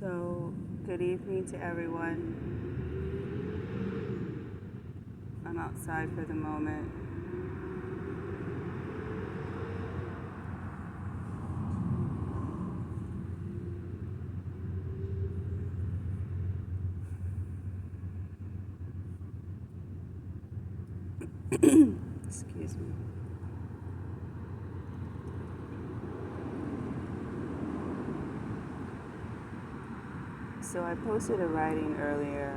So, good evening to everyone. I'm outside for the moment. Excuse me. So, I posted a writing earlier,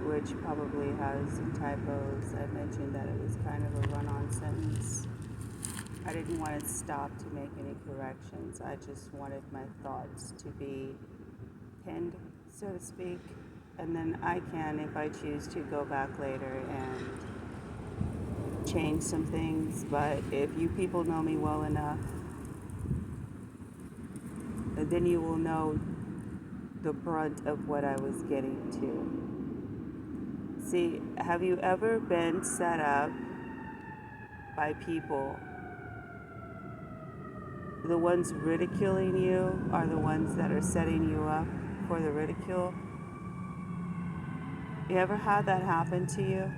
which probably has some typos. I mentioned that it was kind of a run on sentence. I didn't want to stop to make any corrections. I just wanted my thoughts to be pinned, so to speak. And then I can, if I choose to, go back later and change some things. But if you people know me well enough, then you will know the brunt of what I was getting to. See, have you ever been set up by people? The ones ridiculing you are the ones that are setting you up for the ridicule. You ever had that happen to you?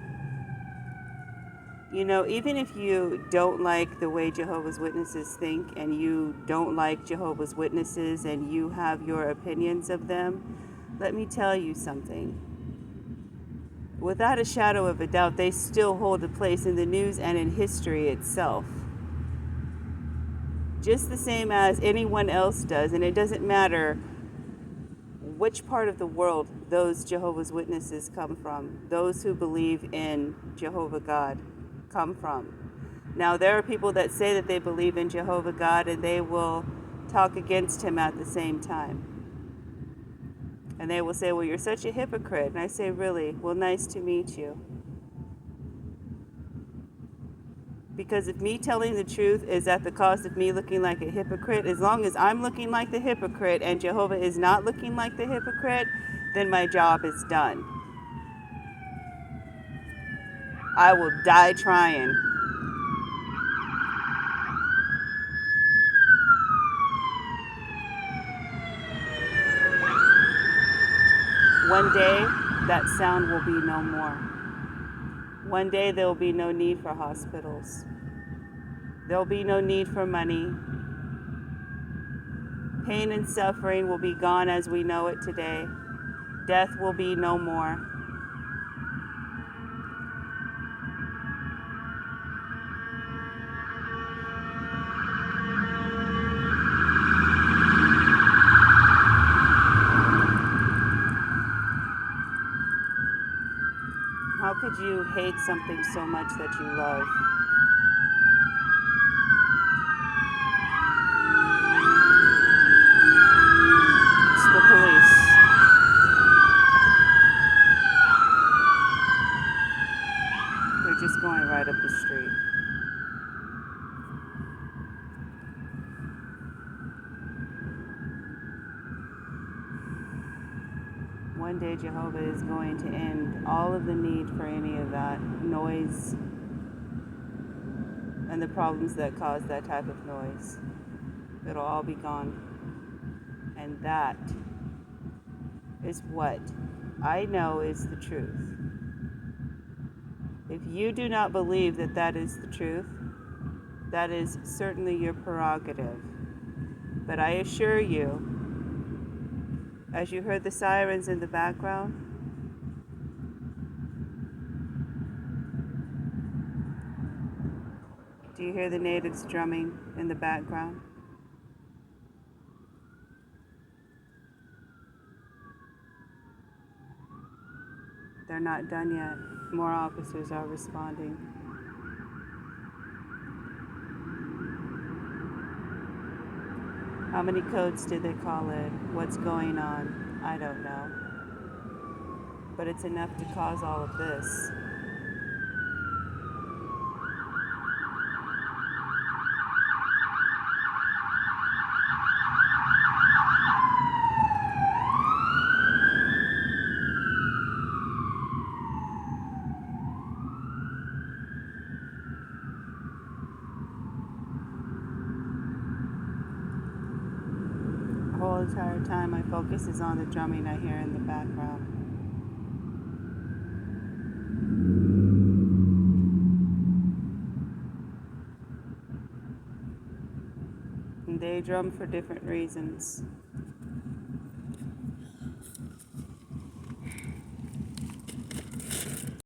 You know, even if you don't like the way Jehovah's Witnesses think and you don't like Jehovah's Witnesses and you have your opinions of them, let me tell you something. Without a shadow of a doubt, they still hold a place in the news and in history itself. Just the same as anyone else does. And it doesn't matter which part of the world those Jehovah's Witnesses come from, those who believe in Jehovah God come from. Now, there are people that say that they believe in Jehovah God and they will talk against him at the same time. And they will say, well, you're such a hypocrite. And I say, really? Well, nice to meet you. Because if me telling the truth is at the cost of me looking like a hypocrite, as long as I'm looking like the hypocrite and Jehovah is not looking like the hypocrite, then my job is done. I will die trying. One day, that sound will be no more. One day, there will be no need for hospitals. There will be no need for money. Pain and suffering will be gone as we know it today. Death will be no more. How could you hate something so much that you love? It's the police. They're just going right up the street. One day Jehovah is going to end all of the need for any of that noise and the problems that cause that type of noise. It'll all be gone. And that is what I know is the truth. If you do not believe that that is the truth, that is certainly your prerogative. But I assure you, as you heard the sirens in the background, do you hear the natives drumming in the background? They're not done yet. More officers are responding. How many codes did they call it? What's going on? I don't know. But it's enough to cause all of this. whole entire time my focus is on the drumming I hear in the background. And they drum for different reasons.